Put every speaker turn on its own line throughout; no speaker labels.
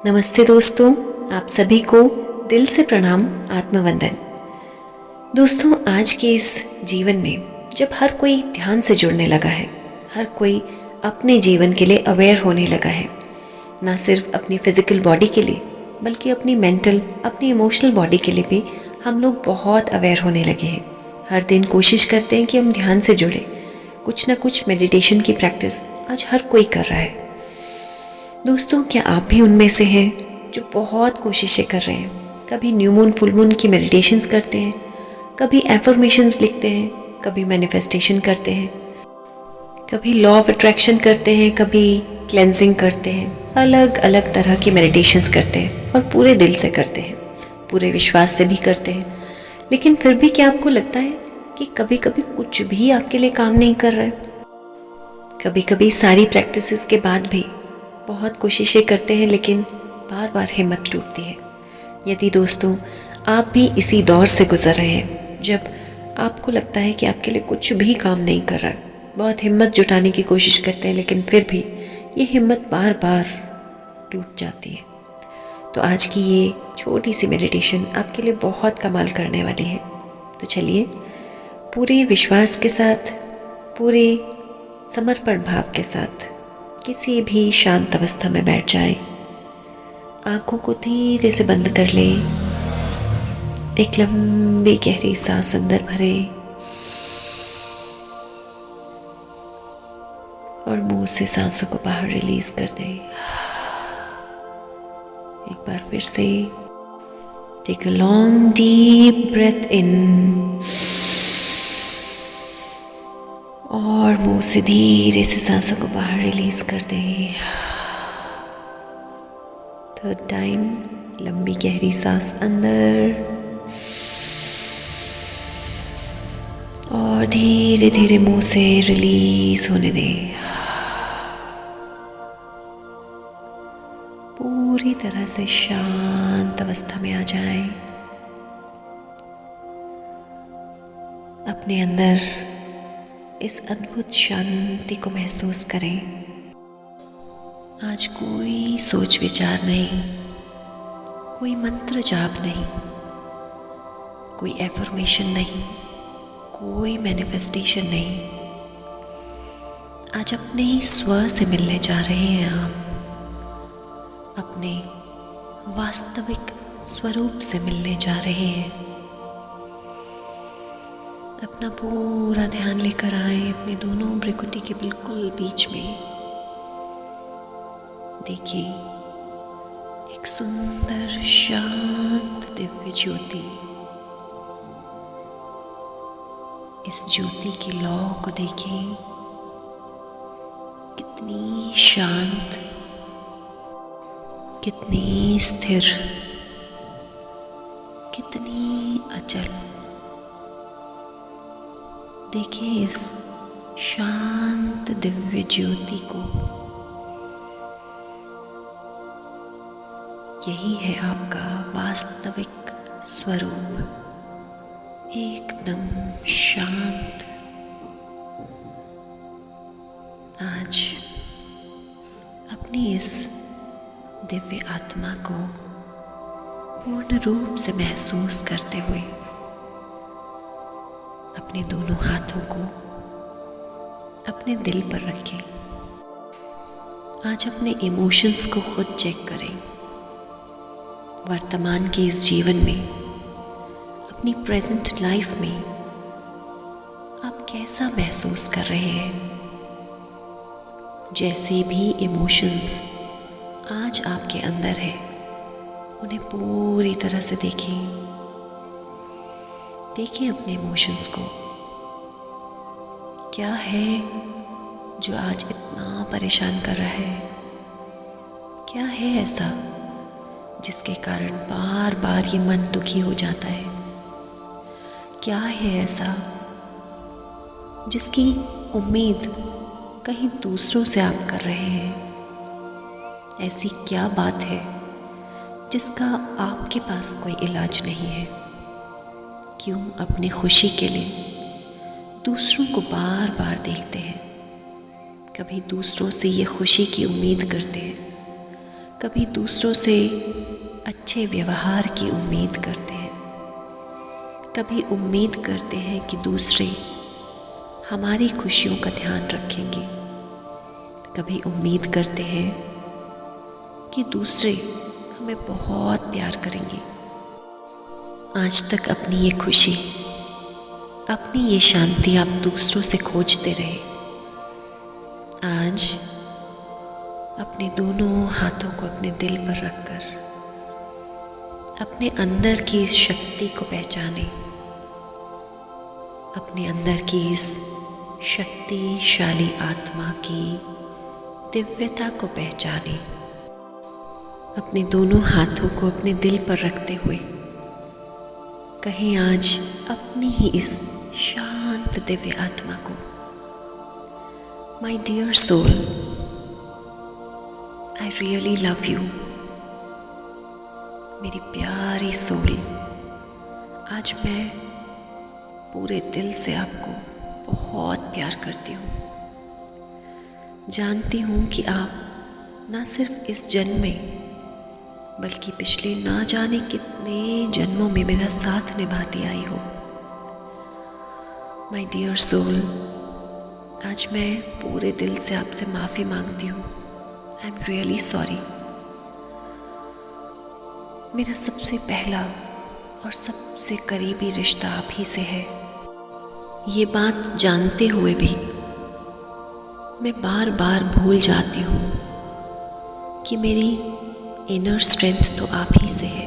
नमस्ते दोस्तों, आप सभी को दिल से प्रणाम, आत्मवंदन। दोस्तों, आज के इस जीवन में जब हर कोई ध्यान से जुड़ने लगा है, हर कोई अपने जीवन के लिए अवेयर होने लगा है, ना सिर्फ अपनी फिजिकल बॉडी के लिए बल्कि अपनी मेंटल, अपनी इमोशनल बॉडी के लिए भी हम लोग बहुत अवेयर होने लगे हैं। हर दिन कोशिश करते हैं कि हम ध्यान से जुड़े। कुछ ना कुछ मेडिटेशन की प्रैक्टिस आज हर कोई कर रहा है। दोस्तों, क्या आप भी उनमें से हैं जो बहुत कोशिशें कर रहे हैं? कभी न्यू मून फुल मून की मेडिटेशंस करते हैं, कभी एफर्मेशंस लिखते हैं, कभी मैनिफेस्टेशन करते हैं, कभी लॉ ऑफ अट्रैक्शन करते हैं, कभी क्लेंजिंग करते हैं। अलग अलग तरह की मेडिटेशंस करते हैं और पूरे दिल से करते हैं, पूरे विश्वास से भी करते हैं। लेकिन फिर भी क्या आपको लगता है कि कभी कभी कुछ भी आपके लिए काम नहीं कर रहा है? कभी कभी सारी प्रैक्टिसेस के बाद भी बहुत कोशिशें करते हैं लेकिन बार बार हिम्मत टूटती है। यदि दोस्तों आप भी इसी दौर से गुजर रहे हैं जब आपको लगता है कि आपके लिए कुछ भी काम नहीं कर रहा है, बहुत हिम्मत जुटाने की कोशिश करते हैं लेकिन फिर भी ये हिम्मत बार बार टूट जाती है, तो आज की ये छोटी सी मेडिटेशन आपके लिए बहुत कमाल करने वाली है। तो चलिए, पूरे विश्वास के साथ, पूरे समर्पण भाव के साथ किसी भी शांत अवस्था में बैठ जाएं। आंखों को धीरे से बंद कर लें। एक लंबी गहरी सांस अंदर भरें और मुंह से सांसों को बाहर रिलीज कर दें। एक बार फिर से take a long deep breath in और मुंह से धीरे से सांसों को बाहर रिलीज कर दें। थर्ड टाइम लंबी गहरी सांस अंदर और धीरे धीरे मुंह से रिलीज होने दें। पूरी तरह से शांत अवस्था में आ जाएं। अपने अंदर इस अद्भुत शांति को महसूस करें। आज कोई सोच विचार नहीं, कोई मंत्र जाप नहीं, कोई एफर्मेशन नहीं, कोई मैनिफेस्टेशन नहीं। आज अपने ही स्व से मिलने जा रहे हैं आप, अपने वास्तविक स्वरूप से मिलने जा रहे हैं। अपना पूरा ध्यान लेकर आए अपने दोनों भ्रुकुटी के बिल्कुल बीच में। देखिए, एक सुंदर शांत दिव्य ज्योति। इस ज्योति की लौ को देखिए, कितनी शांत, कितनी स्थिर, कितनी अचल। देखिए इस शांत दिव्य ज्योति को। यही है आपका वास्तविक स्वरूप, एकदम शांत। आज अपनी इस दिव्य आत्मा को पूर्ण रूप से महसूस करते हुए अपने दोनों हाथों को अपने दिल पर रखें। आज अपने इमोशंस को खुद चेक करें। वर्तमान के इस जीवन में, अपनी प्रेजेंट लाइफ में आप कैसा महसूस कर रहे हैं? जैसे भी इमोशंस आज आपके अंदर है, उन्हें पूरी तरह से देखें। देखिए अपने इमोशंस को। क्या है जो आज इतना परेशान कर रहा है? क्या है ऐसा जिसके कारण बार बार ये मन दुखी हो जाता है? क्या है ऐसा जिसकी उम्मीद कहीं दूसरों से आप कर रहे हैं? ऐसी क्या बात है जिसका आपके पास कोई इलाज नहीं है? क्यों अपनी खुशी के लिए दूसरों को बार बार देखते हैं? कभी दूसरों से ये खुशी की उम्मीद करते हैं, कभी दूसरों से अच्छे व्यवहार की उम्मीद करते हैं, कभी उम्मीद करते हैं कि दूसरे हमारी खुशियों का ध्यान रखेंगे, कभी उम्मीद करते हैं कि दूसरे हमें बहुत प्यार करेंगे। आज तक अपनी ये खुशी, अपनी ये शांति आप दूसरों से खोजते रहे। आज अपने दोनों हाथों को अपने दिल पर रखकर अपने अंदर की इस शक्ति को पहचाने, अपने अंदर की इस शक्तिशाली आत्मा की दिव्यता को पहचाने। अपने दोनों हाथों को अपने दिल पर रखते हुए कहीं आज अपनी ही इस शांत दिव्य आत्मा को, my dear soul, I really love you. मेरी प्यारी सोल, आज मैं पूरे दिल से आपको बहुत प्यार करती हूँ। जानती हूँ कि आप न सिर्फ इस जन्म में बल्कि पिछले ना जाने कितने जन्मों में मेरा साथ निभाती आई हो। माय डियर सोल, आज मैं पूरे दिल से आपसे माफ़ी मांगती हूँ। I am really sorry. मेरा सबसे पहला और सबसे करीबी रिश्ता आप ही से है। ये बात जानते हुए भी मैं बार बार भूल जाती हूँ कि मेरी इनर स्ट्रेंथ तो आप ही से है,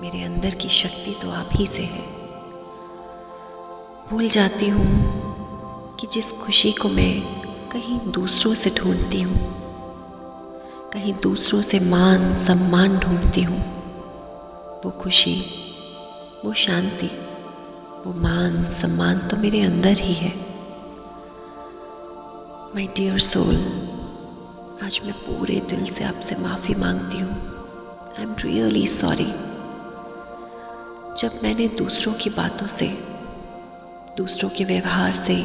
मेरे अंदर की शक्ति तो आप ही से है। भूल जाती हूँ कि जिस खुशी को मैं कहीं दूसरों से ढूंढती हूँ, कहीं दूसरों से मान सम्मान ढूंढती हूँ, वो खुशी, वो शांति, वो मान सम्मान तो मेरे अंदर ही है। माय डियर सोल, आज मैं पूरे दिल से आपसे माफ़ी मांगती हूँ। I am really sorry. जब मैंने दूसरों की बातों से, दूसरों के व्यवहार से,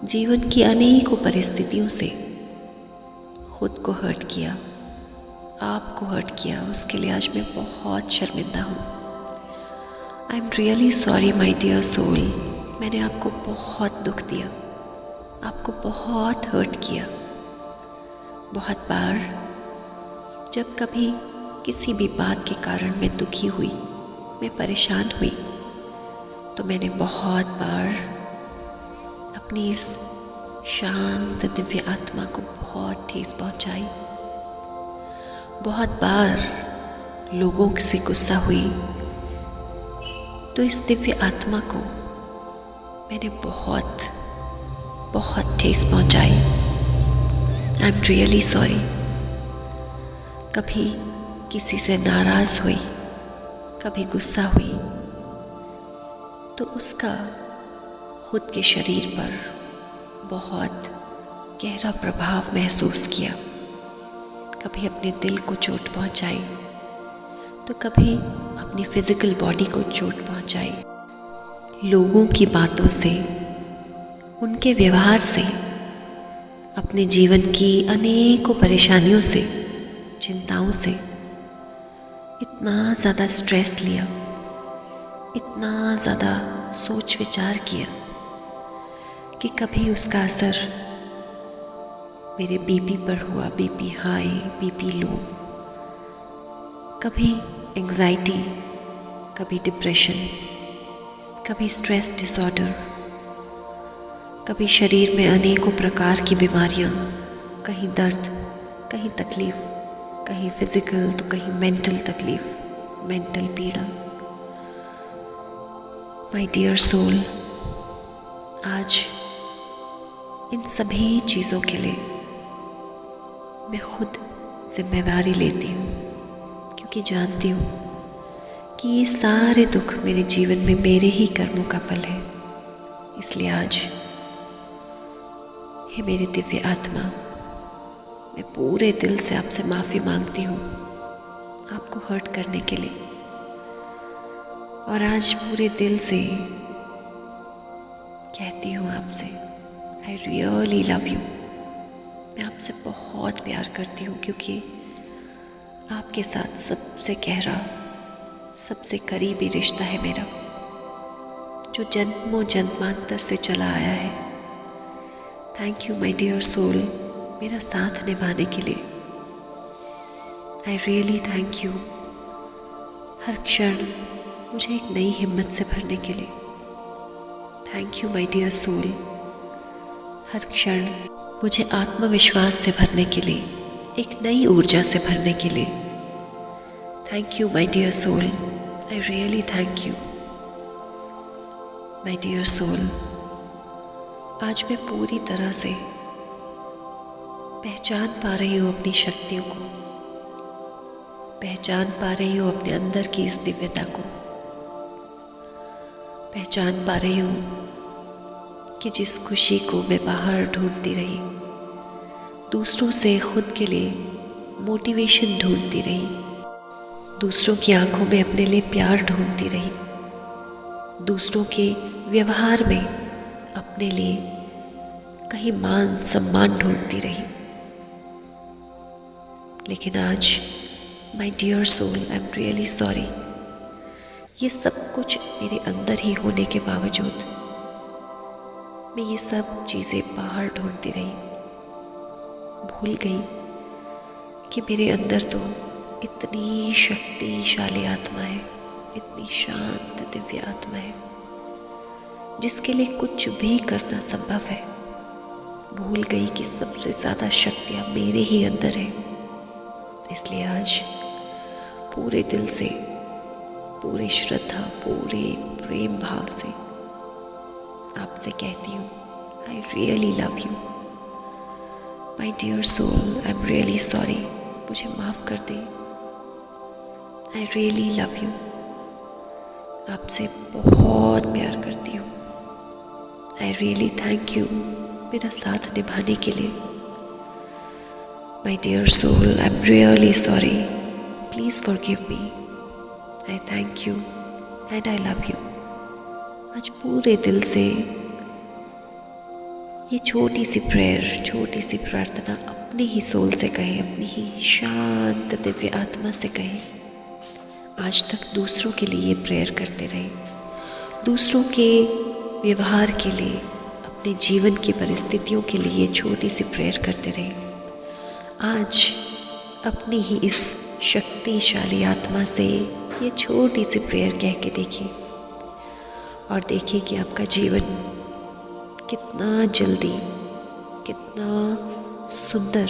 जीवन की अनेकों परिस्थितियों से खुद को हर्ट किया, आपको हर्ट किया, उसके लिए आज मैं बहुत शर्मिंदा हूँ। I am really sorry my dear soul. मैंने आपको बहुत दुख दिया, आपको बहुत हर्ट किया। बहुत बार जब कभी किसी भी बात के कारण मैं दुखी हुई, मैं परेशान हुई, तो मैंने बहुत बार अपनी इस शांत दिव्य आत्मा को बहुत ठेस पहुंचाई। बहुत बार लोगों से गुस्सा हुई तो इस दिव्य आत्मा को मैंने बहुत बहुत ठेस पहुंचाई। आई एम रियली सॉरी। कभी किसी से नाराज़ हुई, कभी गुस्सा हुई, तो उसका खुद के शरीर पर बहुत गहरा प्रभाव महसूस किया। कभी अपने दिल को चोट पहुंचाई, तो कभी अपनी फिजिकल बॉडी को चोट पहुंचाई। लोगों की बातों से, उनके व्यवहार से, अपने जीवन की अनेकों परेशानियों से, चिंताओं से इतना ज़्यादा स्ट्रेस लिया, इतना ज़्यादा सोच विचार किया कि कभी उसका असर मेरे बीपी पर हुआ, बीपी हाई, बीपी लो, कभी एंग्जाइटी, कभी डिप्रेशन, कभी स्ट्रेस डिसऑर्डर, कभी शरीर में अनेकों प्रकार की बीमारियां, कहीं दर्द, कहीं तकलीफ, कहीं फिजिकल तो कहीं मेंटल तकलीफ, मेंटल पीड़ा। माय डियर सोल, आज इन सभी चीज़ों के लिए मैं खुद जिम्मेदारी लेती हूँ, क्योंकि जानती हूँ कि ये सारे दुख मेरे जीवन में मेरे ही कर्मों का फल है। इसलिए आज हे मेरी दिव्य आत्मा, मैं पूरे दिल से आपसे माफ़ी मांगती हूँ आपको हर्ट करने के लिए। और आज पूरे दिल से कहती हूँ आपसे, आई रियली लव यू। मैं आपसे बहुत प्यार करती हूँ, क्योंकि आपके साथ सबसे गहरा, सबसे करीबी रिश्ता है मेरा, जो जन्मों जन्मांतर से चला आया है। Thank you my dear soul, मेरा साथ निभाने के लिए। आई रियली थैंक यू, हर क्षण मुझे एक नई हिम्मत से भरने के लिए। Thank you my dear soul, हर क्षण मुझे आत्मविश्वास से भरने के लिए, एक नई ऊर्जा से भरने के लिए। Thank you my dear soul, I really thank you my dear soul. आज मैं पूरी तरह से पहचान पा रही हूँ अपनी शक्तियों को, पहचान पा रही हूँ अपने अंदर की इस दिव्यता को, पहचान पा रही हूँ कि जिस खुशी को मैं बाहर ढूंढती रही, दूसरों से खुद के लिए मोटिवेशन ढूंढती रही, दूसरों की आंखों में अपने लिए प्यार ढूंढती रही, दूसरों के व्यवहार में अपने लिए कहीं मान सम्मान ढूंढती रही। लेकिन आज my dear soul, I am really sorry, ये सब कुछ मेरे अंदर ही होने के बावजूद मैं ये सब चीज़ें बाहर ढूंढती रही, भूल गई कि मेरे अंदर तो इतनी शक्तिशाली आत्मा है, इतनी शांत दिव्य आत्मा है, जिसके लिए कुछ भी करना संभव है। भूल गई कि सबसे ज़्यादा शक्तियाँ मेरे ही अंदर है। इसलिए आज पूरे दिल से, पूरी श्रद्धा, पूरे प्रेम भाव से आपसे कहती हूँ, I really love you my dear soul, I am really sorry, मुझे माफ़ कर दे। आई रियली लव यू, आपसे बहुत प्यार करती हूँ। आई रियली थैंक यू मेरा साथ निभाने के लिए। My dear soul, I am really sorry, please forgive me. I thank you and I love you. आज पूरे दिल से ये छोटी सी प्रेयर, छोटी सी प्रार्थना अपनी ही सोल से कहें, अपनी ही शांत दिव्य आत्मा से कहें। आज तक दूसरों के लिए ये प्रेयर करते रहे, दूसरों के व्यवहार के लिए, अपने जीवन की परिस्थितियों के लिए छोटी सी प्रेयर करते रहे। आज अपनी ही इस शक्तिशाली आत्मा से ये छोटी सी प्रेयर कह के देखिए और देखिए कि आपका जीवन कितना जल्दी, कितना सुंदर,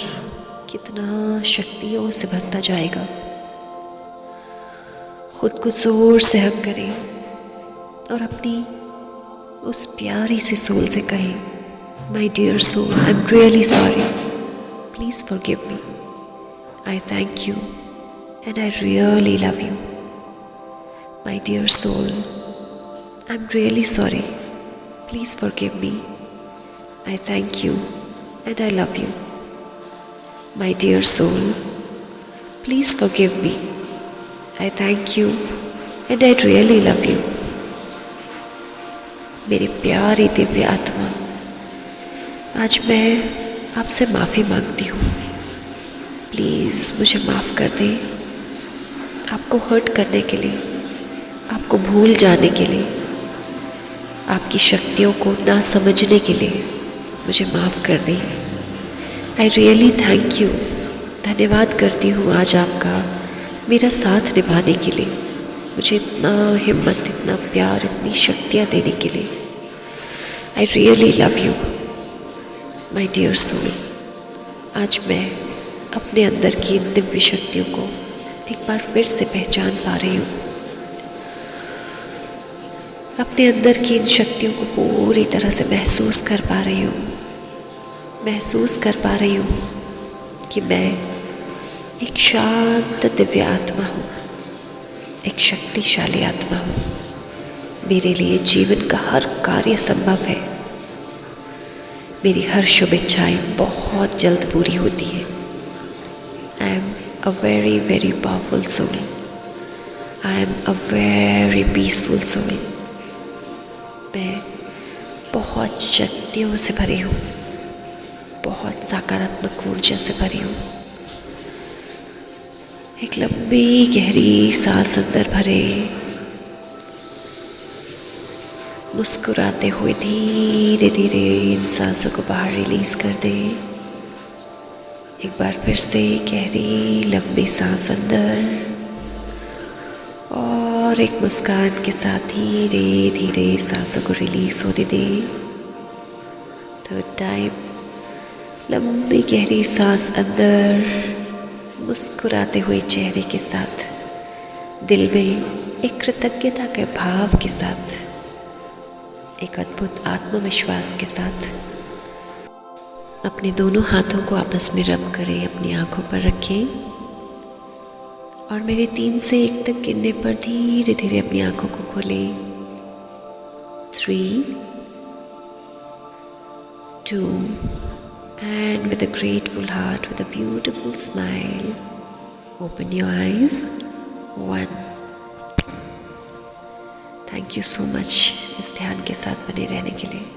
कितना शक्तियों से भरता जाएगा। खुद को जोर से हग करें और अपनी उस प्यारी सी सोल से कहें, my dear soul, I am really sorry, please forgive me. I thank you and I really love you. My dear soul, I am really sorry, please forgive me. I thank you and I love you. My dear soul, please forgive me. I thank you and I really love you। मेरी प्यारी दिव्य आत्मा, आज मैं आपसे माफ़ी मांगती हूँ। Please मुझे माफ़ कर दें, आपको हर्ट करने के लिए, आपको भूल जाने के लिए, आपकी शक्तियों को ना समझने के लिए मुझे माफ़ कर दें। आई रियली थैंक यू, धन्यवाद करती हूँ आज आपका मेरा साथ निभाने के लिए, मुझे इतना हिम्मत, इतना प्यार, इतनी शक्तियाँ देने के लिए। I really love you my dear soul. आज मैं अपने अंदर की इन दिव्य शक्तियों को एक बार फिर से पहचान पा रही हूँ। अपने अंदर की इन शक्तियों को पूरी तरह से महसूस कर पा रही हूँ। महसूस कर पा रही हूँ कि मैं एक शांत दिव्य आत्मा हूँ, एक शक्तिशाली आत्मा हूँ। मेरे लिए जीवन का हर कार्य संभव है। मेरी हर शुभ इच्छाएं बहुत जल्द पूरी होती है। I am a very very powerful soul. I am a very peaceful soul. मैं बहुत शक्तियों से भरी हूँ, बहुत सकारात्मक ऊर्जा से भरी हूँ। एक लंबी गहरी सांस अंदर भरे, मुस्कुराते हुए धीरे धीरे इन सांसों को बाहर रिलीज कर दे। एक बार फिर से गहरी लंबी सांस अंदर और एक मुस्कान के साथ धीरे धीरे सांसों को रिलीज होने दे। थर्ड टाइम लंबी गहरी सांस अंदर, मुस्कुराते हुए चेहरे के साथ, दिल में एक कृतज्ञता के भाव के साथ, एक अद्भुत आत्मविश्वास के साथ अपने दोनों हाथों को आपस में रब करें, अपनी आंखों पर रखें और मेरे 3 से 1 तक गिनने पर धीरे धीरे अपनी आंखों को खोलें। 3, 2 and with a grateful heart, with a beautiful smile, open your eyes. 1. Thank you so much इस ध्यान के साथ बने रहने के लिए।